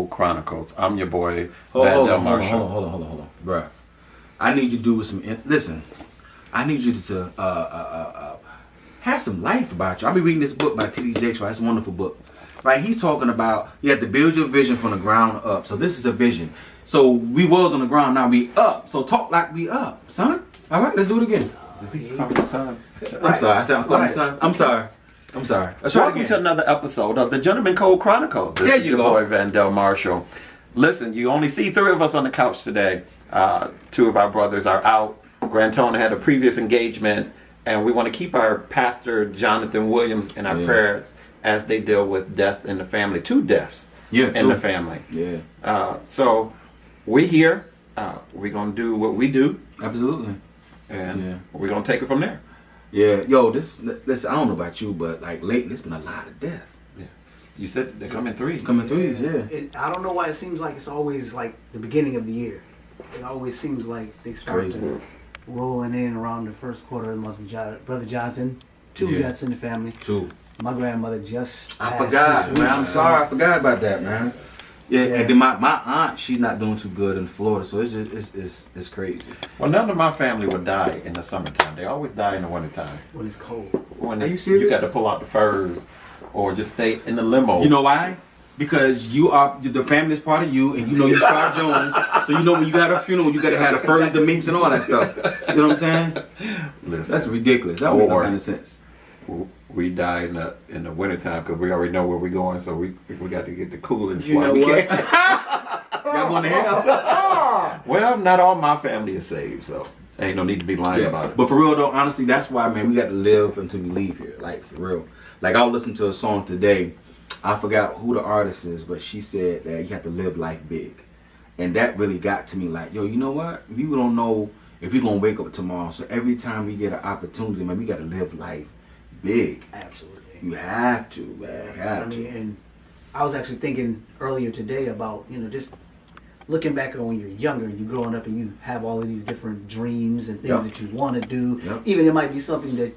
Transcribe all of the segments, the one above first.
Code Chronicles. I'm your boy, Hold Vandell on, Marshall. hold on, bruh. I need you to do with some. Listen, I need you to have some life about you. I'll be reading this book by T.D. Jakes. It's a wonderful book. Right? He's talking about you have to build your vision from the ground up. So this is a vision. So we was on the ground, now we up. So talk like we up, son. All right, let's do it again. Son. I'm sorry. I said I'm calling you son. I'm sorry. Let's try it Welcome again. to another episode of the Gentleman Code Chronicles. This There is you your go. boy, Vandell Marshall. Listen, you only see 3 of us on the couch today. 2 of our brothers are out. Grantona had a previous engagement, and we want to keep our pastor, Jonathan Williams, in our prayer as they deal with death in the family. 2 deaths in the family. Yeah. So we're here. We're going to do what we do. Absolutely. And we're going to take it from there. Yeah. Yo, listen, I don't know about you, but like lately, it's been a lot of death. Yeah. You said they come in 3s. Coming threes, yeah. I don't know why it seems like it's always like the beginning of the year. It always seems like they start to rolling in around the first quarter of the month. Brother Jonathan, 2 deaths in the family. 2. My grandmother just I passed forgot, this man. week. I'm sorry, I forgot about that, man. Yeah, and then my aunt, she's not doing too good in Florida, so it's just it's crazy. Well, none of my family would die in the summertime. They always die in the wintertime. When it's cold. When Are you serious? You got to pull out the furs or just stay in the limo. You know why? Because the family's part of you, and you know you Star Jones, so you know when you got a funeral, you got to have the furs, the minks, and all that stuff. You know what I'm saying? Listen, That's ridiculous. That don't make no kind of sense. we die in the wintertime because we already know where we're going, so we got to get the cooling You know spot. what? Y'all going to hell? Well, not all my family is saved, so ain't no need to be lying about it. But for real though, honestly, that's why, man, we got to live until we leave here. Like, for real. Like, I was listening to a song today. I forgot who the artist is, but she said that you have to live life big. And that really got to me like, yo, you know what? People don't know if we're going to wake up tomorrow. So every time we get an opportunity, man, we got to live life big. Absolutely. You have to, man. You have to. And I was actually thinking earlier today about, just looking back on when you're younger, you growing up and you have all of these different dreams and things that you want to do. Yep. Even it might be something that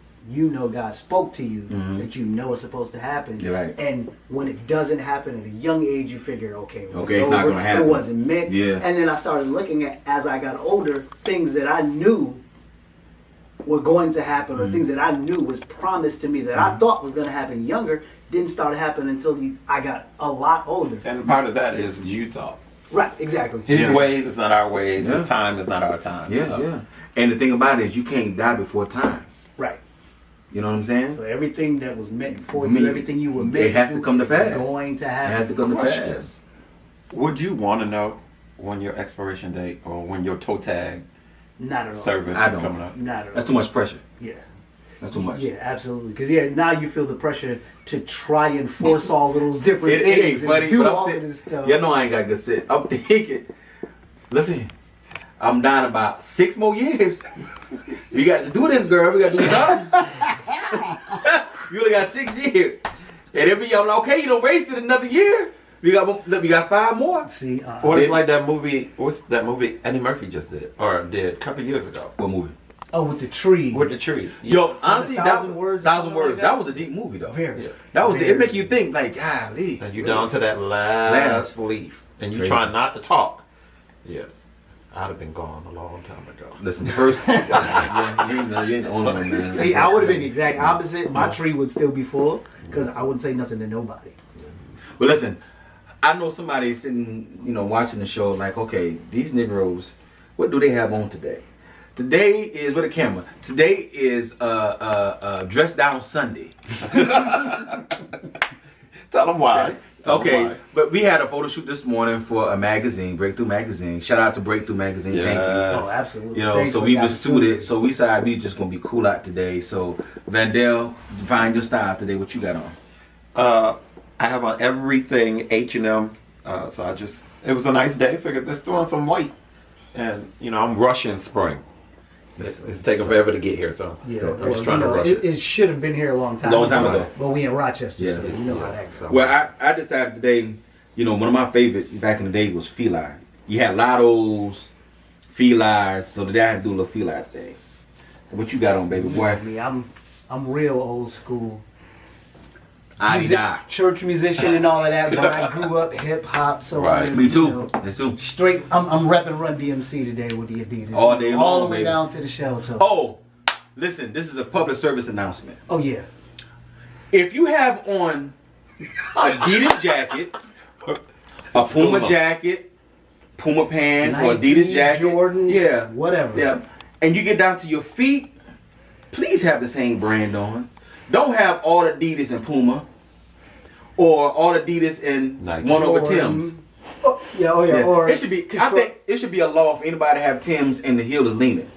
God spoke to you that is supposed to happen. You're right. And when it doesn't happen at a young age, you figure, okay, well, it's not over. gonna happen. It wasn't meant. Yeah. And then I started looking at, as I got older, things that I knew were going to happen or things that I knew was promised to me that I thought was going to happen younger didn't start happening until I got a lot older. And part of that is you thought. Right, exactly. His ways is not our ways. His time is not our time. Yeah, so. yeah. And the thing about it is you can't die before time. Right. You know what I'm saying? So everything that was meant for Me, you, everything you were meant it has to come to is pass. going to It happen. has to come to Question. pass. Would you want to know when your expiration date or when your toe tag Not at all. service I is don't. coming up? Not at all. That's too much pressure. Yeah. That's too much. Yeah, absolutely. Because now you feel the pressure to try and force all of those different It things ain't and funny, do but all I'm of this stuff. saying, you know I ain't got good sit. I'm thinking, listen, I'm down about 6 more years. We got to do this, girl. We got to do something. You only got 6 years. And every year I'm like, okay, you don't waste it another year. We got 5 more. See, Or it's like that movie, what's that movie Eddie Murphy just did? Or did a couple years ago? What movie? with the tree. With the tree. Yo, honestly, Thousand Words or Thousand something Words. like that? That was a deep movie, though. Very. Yeah. That was. Very. It make you think, like, golly. And you down to that last leaf. And you Crazy. trying not to talk. Yeah. I'd have been gone a long time ago. Listen, the first. yeah, you ain't the only one, man. See, I would have been the exact opposite. My tree would still be full because I wouldn't say nothing to nobody. Well, listen, I know somebody sitting, watching the show, like, okay, these Negroes, what do they have on today? Today is, with a camera, today is Dress Down Sunday. Tell them why. Tell 'em Okay, why. but we had a photo shoot this morning for a magazine, Breakthrough Magazine. Shout out to Breakthrough Magazine, thank you. Oh, absolutely. So for we the was opportunity. suited. So we decided we just gonna be cool out today. So Vandell, find your style today. What you got on? I have on everything H&M. So it was a nice day. Figured let's throw on some white. And, I'm rushing spring. It's taking forever to get here, so I'm just trying to rush it. It should have been here a long time ago. But we in Rochester, Yeah. so you know how that goes. Well, I decided today. One of my favorite back in the day was Feli. You had Lottos, Feli's. So today I had to do a little Feli thing. What you got on, baby boy? I mean, I'm real old school. church musician and all of that, but I grew up hip hop, so Right. Me too. You know, That's too. straight. I'm repping Run DMC today with the Adidas. All day all long, the way baby. down to the shell toe. Oh, listen, this is a public service announcement. Oh yeah. If you have on Adidas jacket, a Puma jacket, Puma pants, or Nike, Adidas jacket, Jordan, yeah, whatever. yeah, and you get down to your feet, please have the same brand on. Don't have all Adidas and Puma, or all Adidas and Nike. one over Jordan. Tim's. Oh yeah. Yeah. Or It should be. I think it should be a law for anybody to have Tim's and the heel is leaning.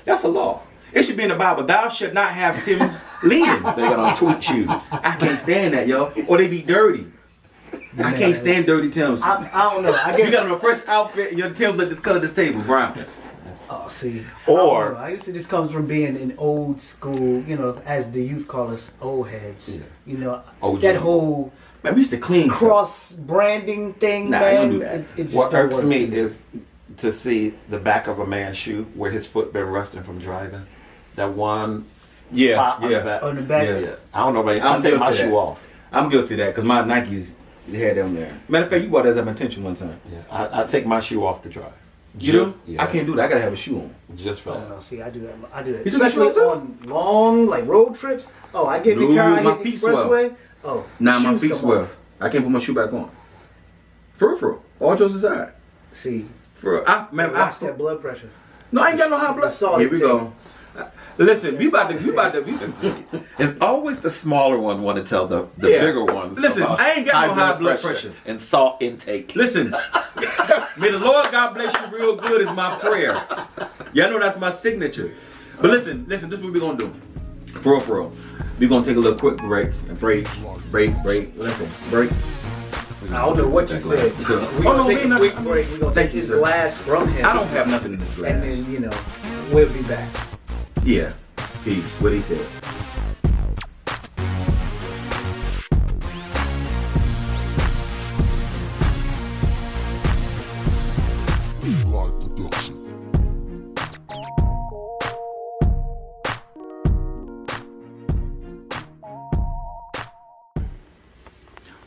That's a law. It should be in the Bible. Thou should not have Tim's leaning. They got on tweet shoes. I can't stand that, yo. Or they be dirty. I can't stand dirty Tim's. I don't know. I You guess. got on a fresh outfit and your Tim's look this color this table, brown. Oh, see. Or- I guess it just comes from being an old school, you know, as the youth call us, old heads. Yeah. You know, OGs. that whole Man, we used to clean stuff. cross branding thing, Nah, I man. don't do that. It just What don't irks work. me is to see the back of a man's shoe where his foot been rusting from driving. That one spot on the back. On the back. Yeah. Yeah. I don't know, man. I'm I'll take my guilty of shoe that. off. I'm guilty of that because my Nikes they had them there. Matter of fact, you bought that as my attention one time. Yeah. I take my shoe off to drive. You do? Yeah. I can't do that. I gotta have a shoe on. Just I for don't know. See, I do that. I do that. You still got Especially shoes too? on long, like road trips. Oh, I get in the No, car, I my hit the feet swell. expressway. Oh, Nah, my shoes feet come swell. off. I can't put my shoe back on. For real. All jokes aside. See, For real. Man, watch that blood pressure. No, I ain't got no high blood. Saw Here it we too. go. Listen, we about to. it's always the smaller one want to tell the Yeah. bigger ones. Listen, about I ain't got no high blood pressure. and salt intake. Listen, may the Lord God bless you real good is my prayer. Y'all know that's my signature. But listen, this is what we're gonna do. For real. We're gonna take a little quick break. Listen, break. I don't know what you said. We're Oh, no, gonna we take a not- quick break. We're gonna Thank take you, this sir. glass from him. I don't have nothing in this glass. And then, you know, we'll be back. Yeah. Peace. What he said. Live production.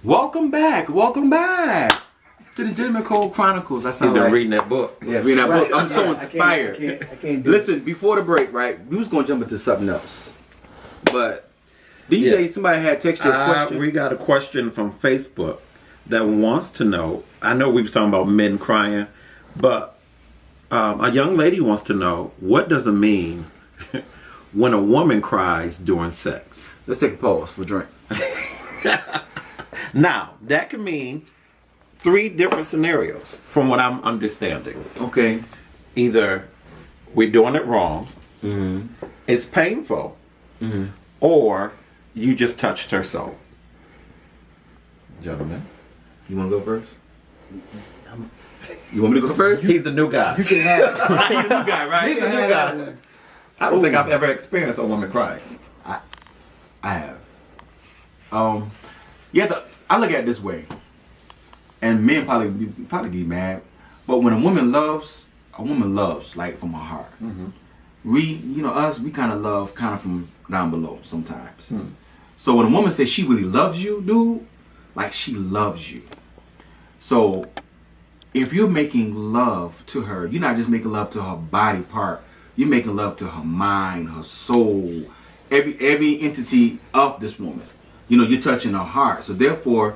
Welcome back to the Gentleman Code Chronicles. That's You've how been like, reading that book. yeah, reading that book. I'm so I can't- inspired. I can't do Listen, before the break, right? We was gonna jump into something else, but did you Yeah. say somebody had texted you a question? We got a question from Facebook that wants to know. I know we were talking about men crying, but a young lady wants to know, what does it mean when a woman cries during sex? Let's take a pause for a drink. Now, that can mean 3 different scenarios from what I'm understanding. Okay. Either we're doing it wrong, it's painful, or you just touched her soul. Gentlemen. You want to go first? You want me to go first? He's the new guy. You can have You're the new guy, right? He's the new guy. I don't think I've ever experienced a woman crying. I have. You have to. I look at it this way, and men probably get mad, but when a woman loves like from her heart. We kind of love kind of from down below sometimes. So when a woman says she really loves you, dude, like she loves you. So if you're making love to her, you're not just making love to her body part. You're making love to her mind, her soul, every entity of this woman. You know, you're touching her heart. So therefore,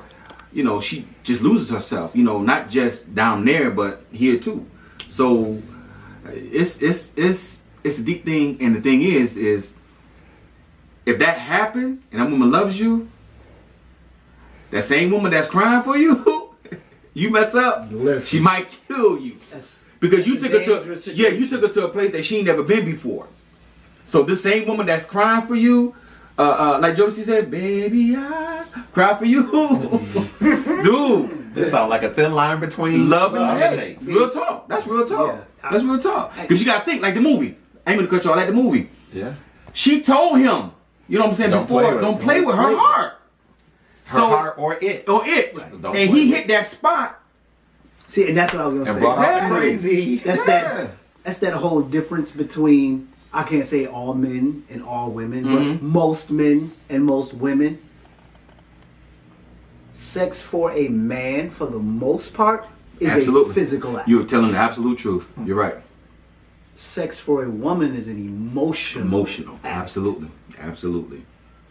you know, she just loses herself. You know, not just down there, but here too. So it's a deep thing. And the thing is if that happened and that woman loves you, that same woman that's crying for you, you mess up, Listen. she might kill you. Because you It's a took her dangerous to situation. you took her to a place that she ain't never been before. So this same woman that's crying for you, like Jodeci said, baby, I cry for you. Dude, This sounds like a thin line between love and hate. hate. Real talk. That's real talk. Yeah. That's real talk. Because you gotta think like the movie. I ain't gonna cut you all like the movie. Yeah. She told him, you know what I'm saying, Don't before, play with don't it. play with her heart. Her heart or it. Or it. Don't And play he with hit that spot. See, and that's what I was gonna And say. brought out the Exactly. crazy. That's Yeah. that whole difference between, I can't say all men and all women, Mhm. but most men and most women. sex for a man, for the most part, is Absolutely. a physical act. You're telling the absolute truth. You're right. Sex for a woman is an emotional act. Absolutely.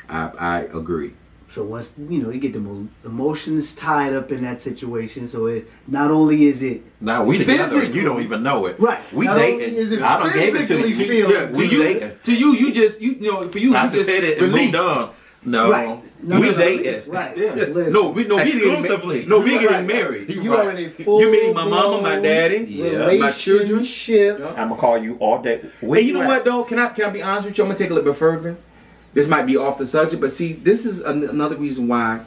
I agree. So once you get the emotions tied up in that situation, so it not only is it Now we together and physically- you don't even know it. Right. We Not only is dating. it I done gave it to you. physically feeling Yeah, We dating. to you, you just for you, I you just just said it and released. moved on. No, right. we dating. Right. Yeah. Listen. No, we Exclusively. No, we Right. getting married. You are in a full You meeting my mama, my daddy, Yeah. my children. relationship. Yeah. I'm gonna call you all day. And you know what though? Can I be honest with you? I'm gonna take a little bit further. This might be off the subject, but see, this is another reason why.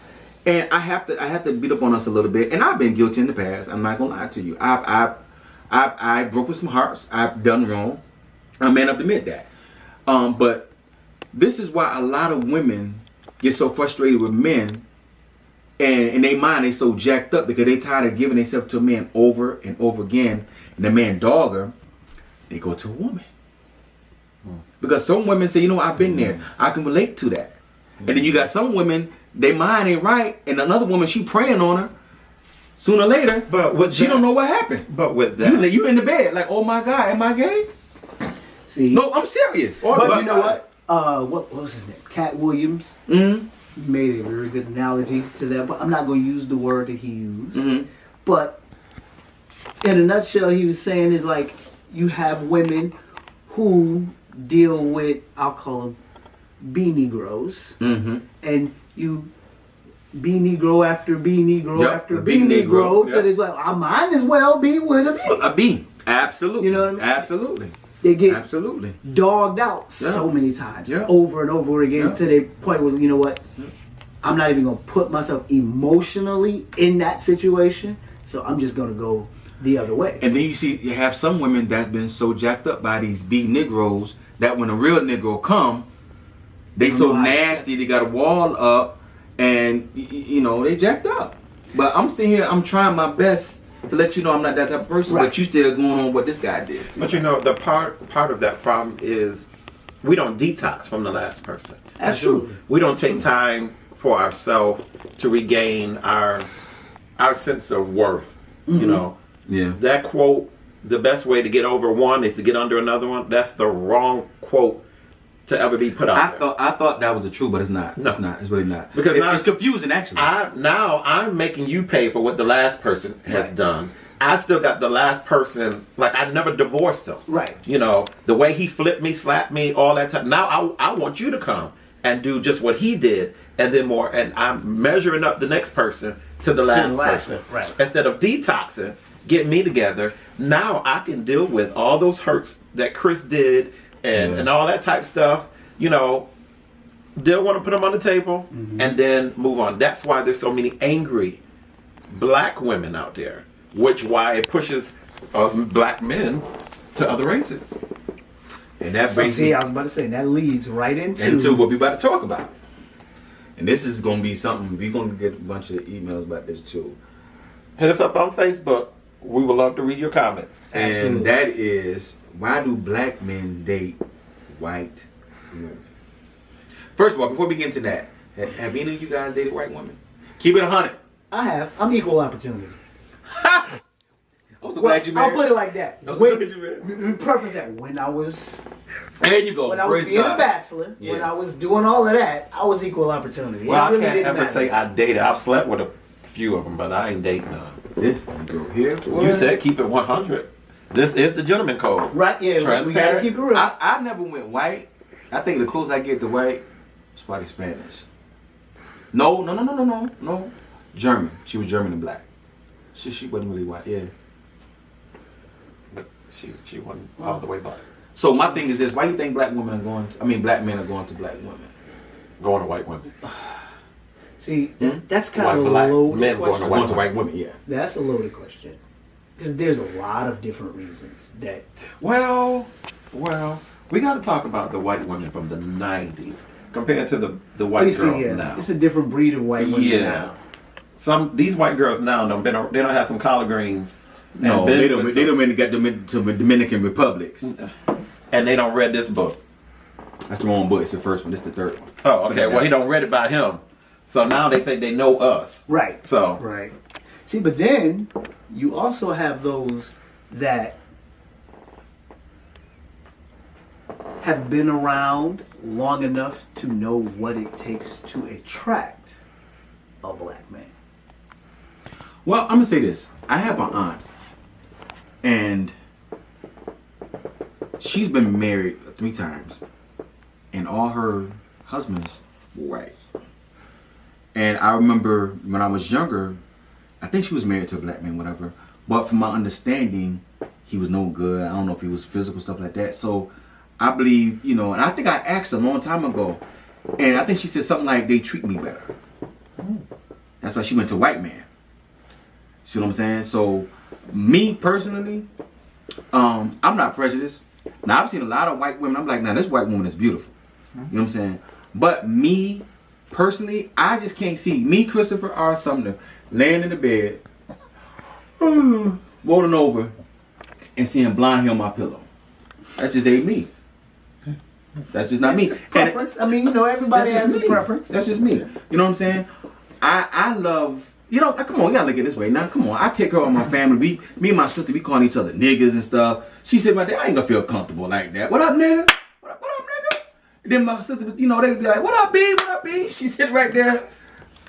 And I have to beat up on us a little bit. And I've been guilty in the past. I'm not gonna lie to you. I've broken some hearts. I've done wrong. I'm man up to admit that. But this is why a lot of women get so frustrated with men, and in their mind they so jacked up because they tired of giving themselves to a man over and over again, and the man dog her. They go to a woman. Because some women say, I've been there. I can relate to that. And then you got some women, their mind ain't right, and another woman, she praying on her. Sooner or later, But with she that- don't know what happened. But with that, You in the bed like, oh my God, am I gay? See, No, I'm serious. but you know what? What was his name? Cat Williams made a very good analogy to that. But I'm not going to use the word that he used. Mm-hmm. But in a nutshell, he was saying is like you have women who deal with, I'll call them B Negroes, Mm-hmm. and you B Negro after B Negro Yep, after a B B Negro. Negro, So yep. it's like I might as well be with a B. A B. Absolutely. You know what I mean? Absolutely. They get Absolutely. dogged out Yeah. so many times, Yeah. over and over again, Yeah. to the point where you know what, I'm not even gonna put myself emotionally in that situation, so I'm just gonna go the other way. And then you have some women that been so jacked up by these B Negroes that when a real Negro come, they so Right. nasty, they got a wall up, and they jacked up. But I'm sitting here, I'm trying my best to let you know I'm not that type of person, Right. but you still going on what this guy did. but the part of that problem is we don't detox from the last person. That's true. We don't take time for ourselves to regain our sense of worth. Yeah. That quote, the best way to get over one is to get under another one. That's the wrong quote to ever be put out there. I thought that was the truth, but it's not. No. It's not. It's really not. Because now- it's confusing actually. I'm making you pay for what the last person has Right. done. I still got the last person, like I never divorced him. Right. The way he flipped me, slapped me, all that time. Now I want you to come and do just what he did and then more. And I'm measuring up the next person to the last person. right. Instead of detoxing, get me together. Now I can deal with all those hurts that Chris did and all that type stuff. They'll want to put them on the table and then move on. That's why there's so many angry black women out there, why it pushes us black men to other races. and that brings See, I was about to say that leads right into into what we about to talk about. And this is going to be something, we're going to get a bunch of emails about this too. Hit us up on Facebook. We would love to read your comments. Absolutely. And that is, why do black men date white women? First of all, before we get into that, have any of you guys dated white women? Keep it 100. I have. I'm equal opportunity. I'm so glad you I'll married. put it like that. I'm so When, glad you married. we preface that when I was There you go. when I was Praise being God. a bachelor, when Yeah. I was doing all of that, I was equal opportunity. Well, It I really can't didn't ever matter. say I dated. I've slept with a few of them, but I ain't dating none. This Negro here. You said keep it 100. This is the gentleman code. Right, yeah, we gotta Transparent. keep it real. I never went white. I think the closest I get to white is probably Spanish. No. German. She was German and black. She wasn't really white. Yeah. But she wasn't all the way black. So my thing is this: why do you think black men are going to black women? Going to white women. See, that's kind White of a black loaded men going to question. white Going to white women, yeah. That's a loaded question. Because there's a lot of different reasons that. Well, we got to talk about the white women from the 90s compared to the white girls now. It's a different breed of white women Yeah. now. These white girls now they don't have some collard greens. and No, been they don't. with They some- don't get them into Dominican republics. And they don't read this book. That's the wrong book. It's the first one. This is the third one. Oh, okay. Well, he don't read it by him. So now they think they know us. Right. So Right. See, but then you also have those that have been around long enough to know what it takes to attract a black man. Well, I'm gonna say this. I have an aunt, and she's been married 3 times, and all her husbands were white. And I remember when I was younger, I think she was married to a black man, whatever. But from my understanding, he was no good. I don't know if he was physical, stuff like that. So I believe, you know, and I think I asked her a long time ago, and I think she said something like, they treat me better. That's why she went to white man. See what I'm saying? So me personally, I'm not prejudiced. Now I've seen a lot of white women. I'm like, nah, this white woman is beautiful. You know what I'm saying? But me personally, I just can't see me, Christopher R. Sumner, laying in the bed, rolling over, and seeing blonde hair on my pillow. That just ain't me. That's just not me. Preference. I mean, you know, everybody has a preference. That's just me. You know what I'm saying? I love, you know, come on, you gotta look at it this way. Now, come on, I take care of my family. Me and my sister, we calling each other niggas and stuff. She said right there, I ain't gonna feel comfortable like that. What up, nigga? What up, nigga? And then my sister, you know, they be like, what up, B? What up, B? She sit right there.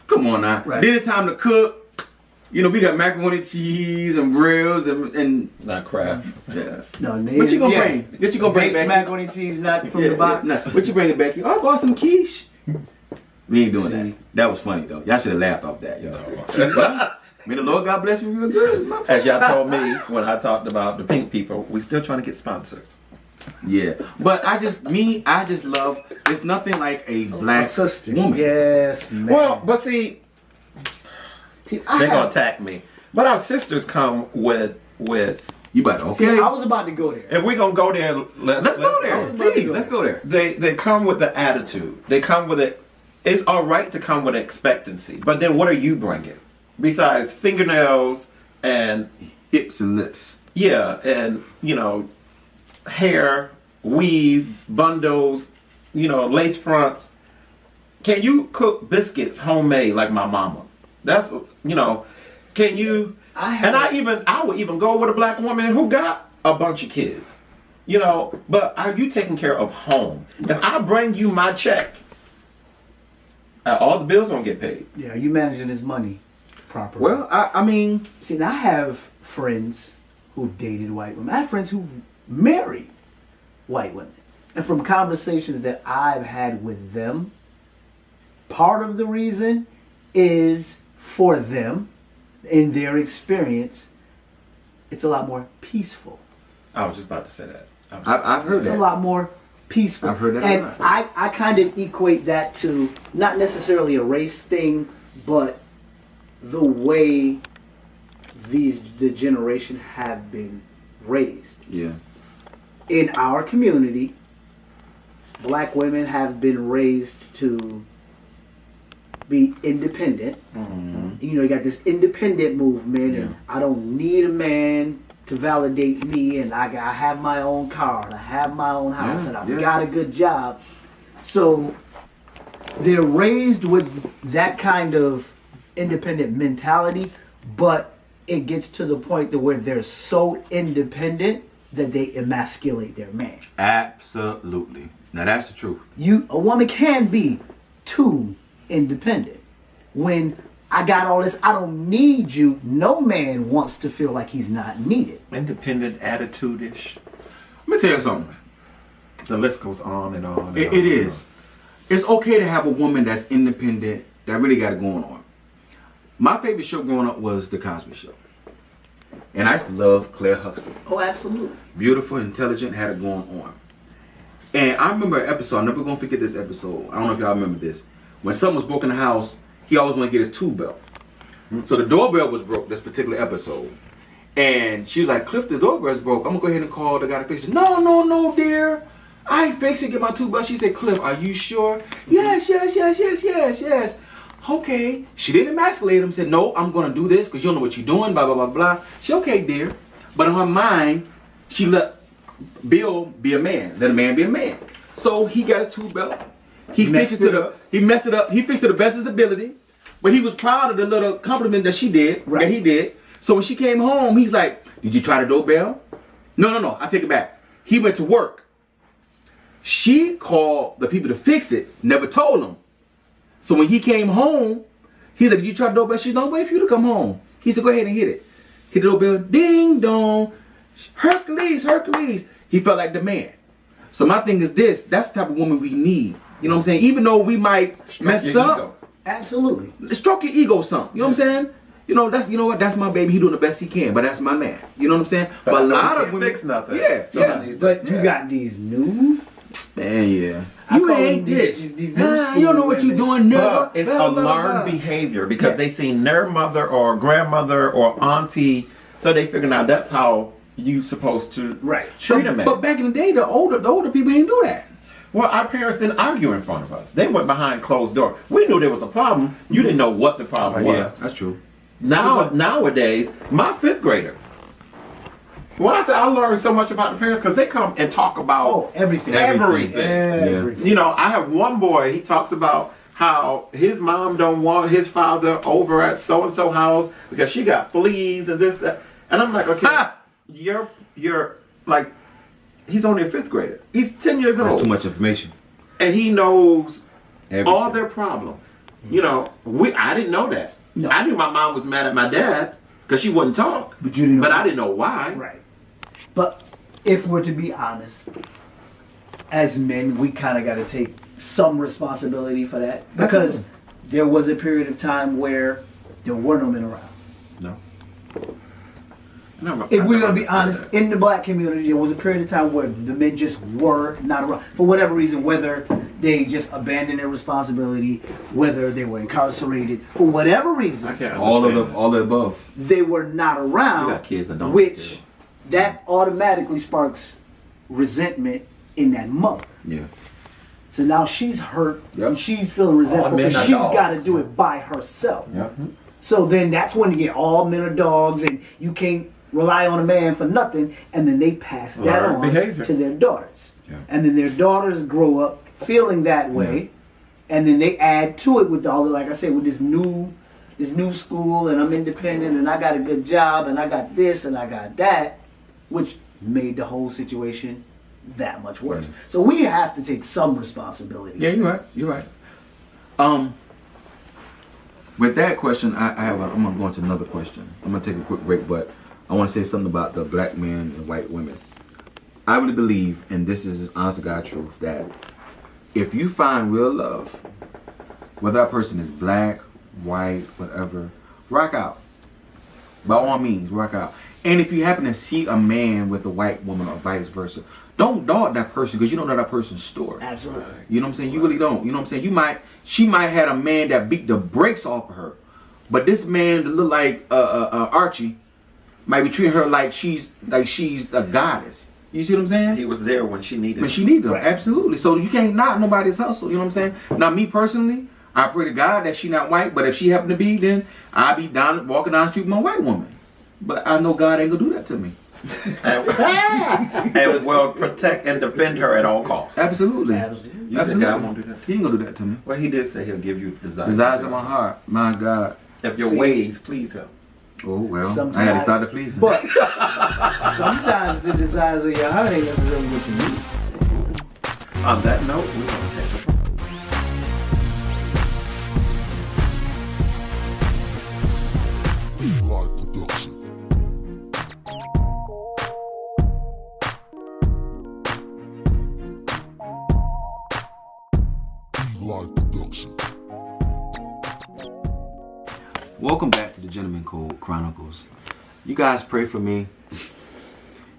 Come on now. Right. Then it's time to cook. You know, we got macaroni and cheese and grills and not Kraft. yeah. No, What you gonna bring? What you gonna bring back? Macaroni and cheese, not from the box. Nah, what you bringing back? Oh, I bought some quiche. We ain't doing that. That was funny though. Y'all should have laughed off that, yo. May the Lord God bless you real good. As y'all told me when I talked about the pink people, we still trying to get sponsors. Yeah, but I just love. There's nothing like a black sister. woman. Yes, man. Well, but see, See, they're gonna attack me. But our sisters come with. You better okay. See, I was about to go there. If we're gonna go there, let's go there. Please, let's go there. They come with the attitude. They come with it. It's all right to come with expectancy, but then what are you bringing besides fingernails and Hips and lips. yeah, and you know, hair, weave, bundles, you know, lace fronts. Can you cook biscuits homemade like my mama? That's, you know, can you? I would even go with a black woman who got a bunch of kids, you know. But are you taking care of home? If I bring you my check, all the bills don't get paid. Yeah, are you managing his money properly? Well, I mean, see, and I have friends who've dated white women. I have friends who've married white women. And from conversations that I've had with them, part of the reason is for them, in their experience, it's a lot more peaceful. I was just about to say that. I've heard It's that. a lot more peaceful. I've heard that. And I kind of equate that to not necessarily a race thing, but the way the generation have been raised. Yeah. In our community, black women have been raised to be independent. Mm-hmm. You know, you got this independent movement, and Yeah. I don't need a man to validate me, and I have my own car, and I have my own house, Yeah, and I've yeah. got a good job. So they're raised with that kind of independent mentality, but it gets to the point to where they're so independent that they emasculate their man. Absolutely. Now that's the truth. A woman can be too independent. When I got all this, I don't need you. No man wants to feel like he's not needed. Independent, attitude-ish. Let me tell you something. The list goes on and on. And It on is. It's okay to have a woman that's independent, that really got it going on. My favorite show growing up was The Cosby Show. And I used to love Claire Huxtable. Oh, absolutely. Beautiful, intelligent, had it going on. And I remember an episode, I'm never going to forget this episode. I don't know if y'all remember this. When something was broke in the house, he always wanted to get his tool belt. So the doorbell was broke this particular episode. And she was like, Cliff, the doorbell's broke. I'm going to go ahead and call the guy to fix it. No, dear. I fix it, get my tool belt. She said, Cliff, are you sure? Yes. Okay. She didn't emasculate him, said, no, I'm going to do this because you don't know what you're doing, blah, blah, blah, blah. She said, okay, dear. But in her mind, she let Bill be a man. Let a man be a man. So he got a tool belt. He fixed it to he messed it up. He fixed it to the best of his ability, but he was proud of the little compliment that she did. Right. That he did. So when she came home, he's like, "Did you try the doorbell?" No. I take it back. He went to work. She called the people to fix it. Never told him. So when he came home, he's like, "Did you try the doorbell?" She's "No, wait for you to come home." He said, "Go ahead and hit it." Hit the doorbell. Ding dong. Hercules. He felt like the man. So my thing is this. That's the type of woman we need. You know what I'm saying? Even though we might mess up. Ego. Absolutely. Stroke your ego some. You know what I'm saying? You know, that's my baby. He doing the best he can, but that's my man. You know what I'm saying? But a I know lot he of can't women fix nothing. Yeah. But you got these new. Man, yeah. I You call ain't them this. these new You don't know what you school doing, never. But it's a learned behavior because they seen their mother or grandmother or auntie, so they figuring out that's how you supposed to treat a man. But back in the day, the older people didn't do that. Well, our parents didn't argue in front of us. They went behind closed doors. We knew there was a problem. You didn't know what the problem was. That's true. Nowadays, my fifth graders. When I say I learned so much about the parents, because they come and talk about everything. Everything. You know, I have one boy. He talks about how his mom don't want his father over at so and so house because she got fleas and this that. And I'm like, okay, you're like, he's only a fifth grader. He's 10 years old. That's too much information. And he knows Everything. all their problems. You know, I didn't know that. No. I knew my mom was mad at my dad because she wouldn't talk. But you didn't know. I didn't know why. Right. But if we're to be honest, as men, we kind of got to take some responsibility for that because there was a period of time where there were no men around. No. If we're going to be honest, in the black community, there was a period of time where the men just were not around. For whatever reason, whether they just abandoned their responsibility, whether they were incarcerated, for whatever reason, all the above. they were not around, You got kids that don't which that automatically sparks resentment in that mother. Yeah. So now she's hurt, Yep. and she's feeling resentful men because are she's dogs. got to do it by herself. Yeah. So then that's when you get all men are dogs and you can't rely on a man for nothing, and then they pass that Learned on behavior. to their daughters. Yeah. And then their daughters grow up feeling that way, and then they add to it with all the, like I said, with this new school, and I'm independent, and I got a good job, and I got this, and I got that, which made the whole situation that much worse. Yeah. So we have to take some responsibility. Yeah, you're right. With that question, I'm gonna go into another question. I'm gonna take a quick break, but I want to say something about the black men and white women. I really believe, and this is honest to God truth, that if you find real love, whether that person is black, white, whatever, rock out. By all means, rock out. And if you happen to see a man with a white woman or vice versa, don't dog that person because you don't know that person's story. Absolutely. You know what I'm saying? You really don't. You know what I'm saying? She might had a man that beat the brakes off of her, but this man that look like Archie might be treating her like she's a goddess. You see what I'm saying? He was there when she needed When she needed him, Right. absolutely. So you can't knock nobody's hustle. You know what I'm saying? Now, me personally, I pray to God that she not white, but if she happen to be, then I'll be walking down the street with my white woman. But I know God ain't gonna do that to me. and will protect and defend her at all costs. Absolutely. Absolutely. You said God won't do that. He ain't gonna do that to me. Well, he did say he'll give you desires. Desires of my heart, my God. If your See. ways please him. Oh well, Sometimes- I had to start to please him. But sometimes the desires of your heart ain't necessarily what you need. On that note, we're going to take a break. Live production. Live production. Welcome back to the Gentleman Code Chronicles. You guys pray for me,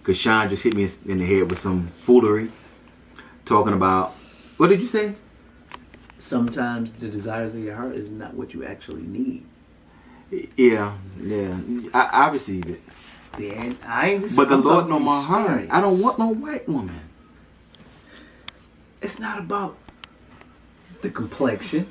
cause Sean just hit me in the head with some foolery, talking about, what did you say? Sometimes the desires of your heart is not what you actually need. Yeah, I receive it. I ain't just. But the I'm Lord talking know my heart. experience. I don't want no white woman. It's not about the complexion.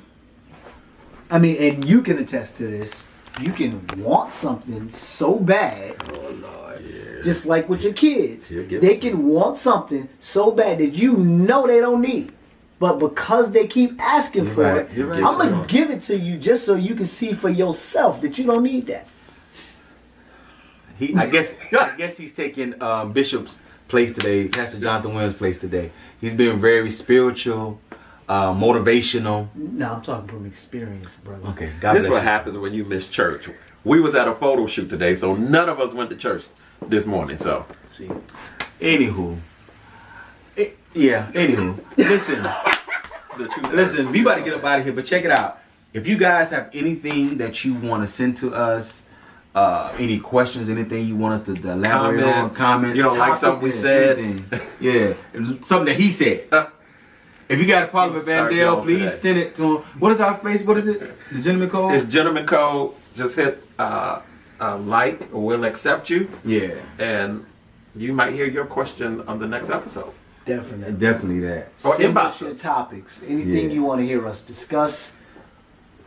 I mean, and you can attest to this. You can want something so bad. Oh, Lord, yeah. Just like with your kids. Yeah, get They it. can want something so bad that you know they don't need. But because they keep asking You're for right. it, You're right. I'm gonna give it to you just so you can see for yourself that you don't need that. I guess he's taking Bishop's place today, Pastor Jonathan Williams' place today. He's been very spiritual, motivational. No, I'm talking from experience, brother. Okay, God This is bless what you. happens when you miss church. We was at a photo shoot today, so none of us went to church this morning. So See, Anywho, listen. Listen, we about to get up out of here, but check it out. If you guys have anything that you want to send to us, any questions, anything you want us to elaborate on, comments, You don't like something we topics, said? anything. Yeah, something that he said. If you got a problem with Start Vandale, Jones please today. send it to him. What is our face? What is it? The gentleman code? it's Gentleman Code. Just hit like, or we'll accept you, Yeah, and you might hear your question on the next episode. definitely. definitely that. Or Send inbox us your us. topics, anything Yeah. you want to hear us discuss.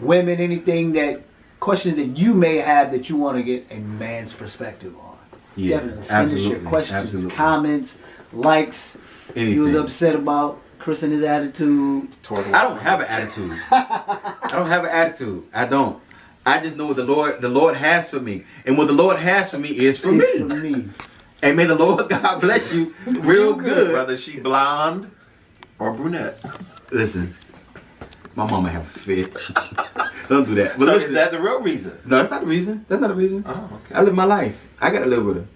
Women, anything that questions that you may have that you want to get a man's perspective on. Yeah, Definitely send us your absolutely, questions, absolutely. comments, likes. If you was Anything. upset about Chris and his attitude, I don't have an attitude. I don't have an attitude. I don't. I just know what the Lord has for me, and what the Lord has for me is for it's me. for me. And may the Lord God bless you real good. Whether she blonde or brunette. Listen, my mama have a fit. Don't do that. But So listen, is that the real reason? no, that's not the reason. That's not the reason. Oh, okay. I live my life. I gotta live with her.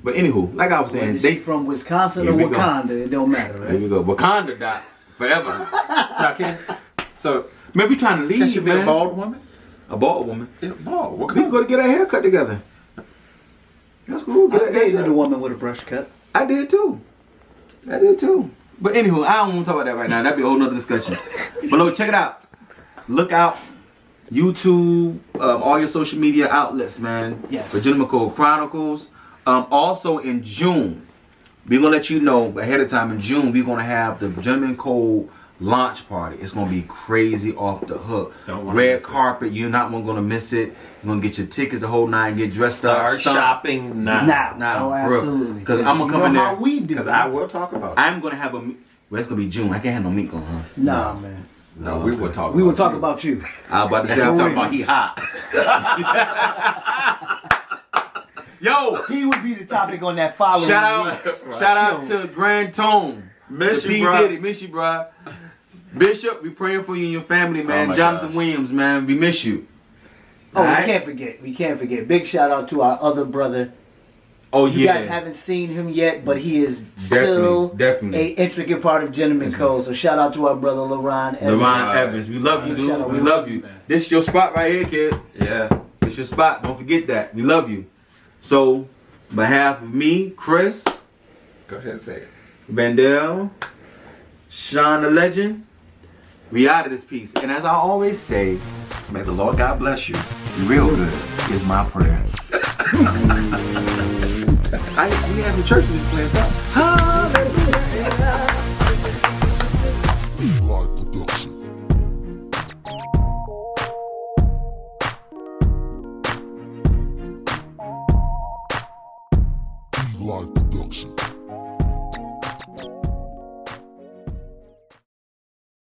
But anywho, like I was saying, Whether they she from Wisconsin Here or we go. Wakanda, it don't matter, there right? we go. Wakanda dot forever. Now, so Man, we trying to can leave, she be man. a bald woman? A bald woman. Yeah, bald. What We can kind? go to get our hair cut together. That's cool. Get I our dated hair a woman with a brush cut. I did too. But anywho, I don't want to talk about that right now. That'd be a whole nother discussion. But look, check it out. Look out. YouTube, all your social media outlets, man. Yes. For Gentleman Code Chronicles. Also in June, we're gonna let you know ahead of time. In June, we're gonna have the Gentleman Code launch party. It's gonna be crazy off the hook. Don't wanna Red miss it. carpet. You're not gonna miss it. You're gonna get your tickets the whole night. Get dressed up. Start shopping now. Now, oh, for real. absolutely. 'Cause I'm gonna come in know there. how we do. Because I will talk about it. I'm gonna have a. Well, it's gonna be June. I can't have no meat on, huh? Nah, man. No, we will talk. We will about talk you. about you. I was about to say. I'm I'm talking talking about he hot. Yo, He would be the topic on that following shout out, week's shout out show. to Grand Tone. Miss The you, P. bro. Diddy, miss you, bro. Bishop, we praying for you and your family, man. my Jonathan gosh. Williams, man, we miss you. Oh, Alright? we can't forget. We can't forget. Big shout out to our other brother. Oh You yeah, guys haven't seen him yet, but he is still definitely. a intricate part of Gentleman Code. So shout out to our brother LaRon Evans. LeRon Evans, we love you, dude. Shout out, We love you. This your spot right here, kid. Yeah. This your spot. Don't forget that. We love you. So, on behalf of me, Chris, Go ahead and say it. Vandale, Sean the Legend, we out of this piece. And as I always say, May the Lord God bless you. real good is my prayer. We had some churches in place up. Live production. Live production.